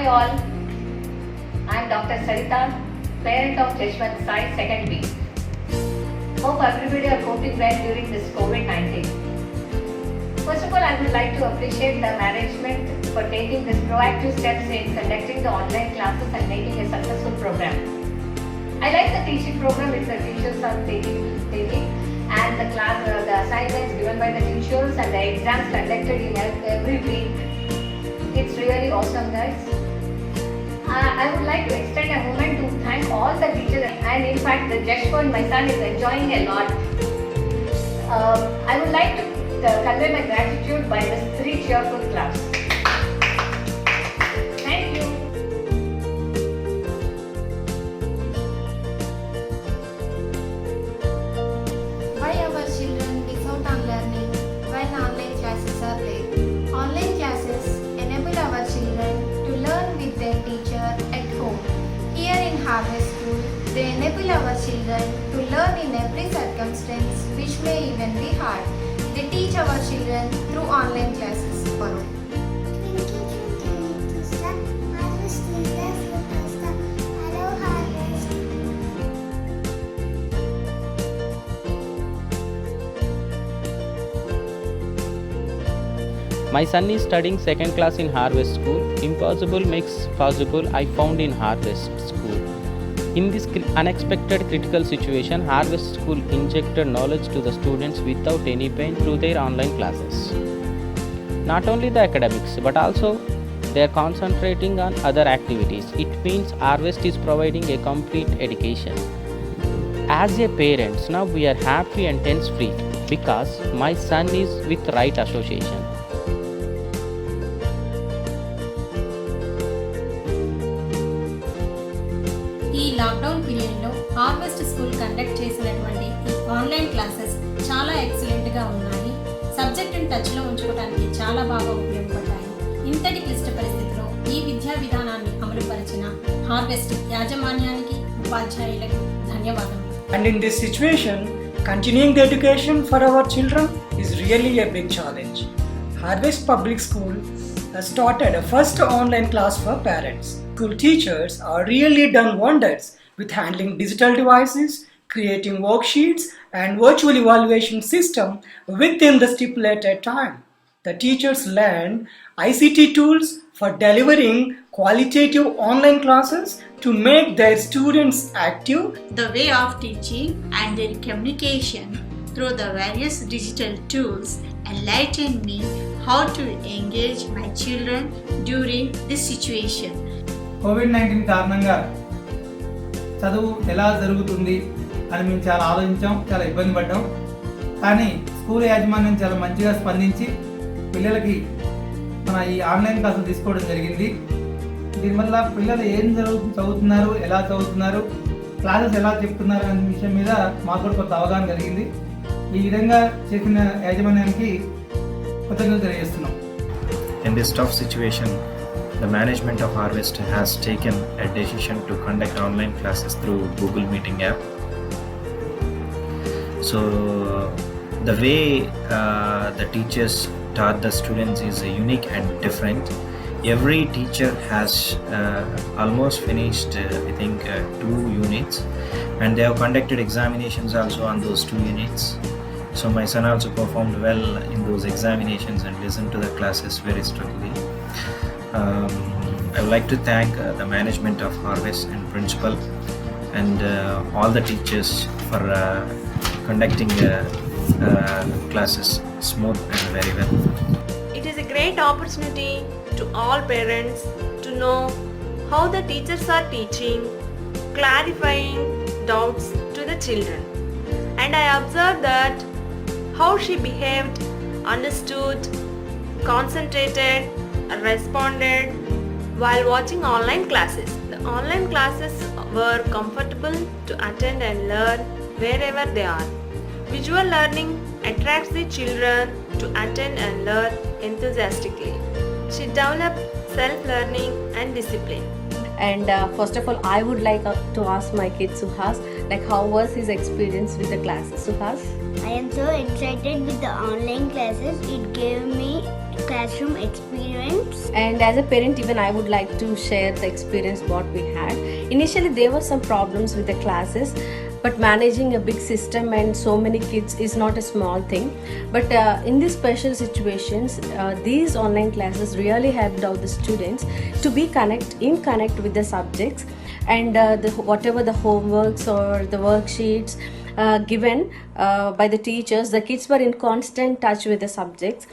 Hi all, I am Dr. Sarita, parent of Jeshwant Sai, 2nd B. Hope everybody are coping well during this COVID-19. First of all, I would like to appreciate the management for taking this proactive steps in conducting the online classes and making a successful program. I like the teaching program which the teachers are taking and the class, the assignments given by the teachers and the exams conducted in every week. It's really awesome, guys. I would like to extend a moment to thank all the teachers, and in fact the Jeshwant, my son, is enjoying a lot. I would like to convey my gratitude by this 3 cheerful claps. Thank you. Why our children miss out on learning when online classes are there? Online classes enable our children to learn with their teacher at home. Here in Harvest School, they enable our children to learn in every circumstance which may even be hard. They teach our children through online classes. Parul. My son is studying 2nd class in Harvest School. Impossible makes possible, I found in Harvest School. In this unexpected critical situation, Harvest School injected knowledge to the students without any pain through their online classes. Not only the academics, but also they are concentrating on other activities. It means Harvest is providing a complete education. As a parents, now we are happy and tense free because my son is with Right Association. ఈ lockdown పీరియడ్లో harvest school conduct చేసినటువంటి ఈ online classes చాలా ఎక్సలెంట్గా ఉన్నాయి. సబ్జెక్టును టచ్లో ఉంచుకోవడానికి చాలా బాగా ఉపయోగపడ్డాయి. ఇంతటి క్లిష్ట పరిస్థితిలో ఈ విద్యా విధానాన్ని అమలుపరిచిన హార్వెస్ట్ యాజమాన్యానికి ఉపాధ్యాయులకు ధన్యవాదాలు. And in this situation, continuing the education for our children is really a big challenge. Harvest Public School has started a first online class for parents. School teachers are really done wonders with handling digital devices, creating worksheets and virtual evaluation system within the stipulated time. The teachers learn ICT tools for delivering qualitative online classes to make their students active. The way of teaching and their communication through the various digital tools enlightened me how to engage my children during this situation. COVID-19 కారణంగా చదువు ఎలా జరుగుతుంది అని మేము చాలా ఆలోచించాం, చాలా ఇబ్బంది పడ్డాం. కానీ స్కూల్ యాజమాన్యం చాలా మంచిగా స్పందించి పిల్లలకి మన ఈ ఆన్లైన్ క్లాసులు తీసుకోవడం జరిగింది. దీనివల్ల పిల్లలు ఏం చదువుతున్నారు, ఎలా చదువుతున్నారు, క్లాసెస్ ఎలా చెప్తున్నారు అనే విషయం మీద మాకు కూడా కొంత అవగాహన కలిగింది. ఈ విధంగా చేసిన యాజమాన్యానికి కృతజ్ఞతలు తెలియజేస్తున్నాం. In this tough situation, the management of Harvest has taken a decision to conduct online classes through Google Meeting app. So the way the teachers taught the students is unique and different. Every teacher has almost finished I think 2 units, and they have conducted examinations also on those 2 units. So my son also performed well in those examinations and listened to the classes very strictly. I would like to thank the management of Harvest and principal and all the teachers for conducting classes smooth and very well. It is a great opportunity to all parents to know how the teachers are teaching, clarifying doubts to the children. And I observed that how she behaved, understood, concentrated, responded while watching online classes. The online classes were comfortable to attend and learn wherever they are. Visual learning attracts the children to attend and learn enthusiastically. She developed self-learning and discipline. And first of all, I would like to ask my kid Suhas, like how was his experience with the classes? Suhas? I am so excited with the online classes. It gave me classroom experience. And as a parent, even I would like to share the experience what we had. Initially there were some problems with the classes, but managing a big system and so many kids is not a small thing. But in these special situations, these online classes really helped out the students to be connect with the subjects, and whatever the homeworks or the worksheets given by the teachers, the kids were in constant touch with the subjects.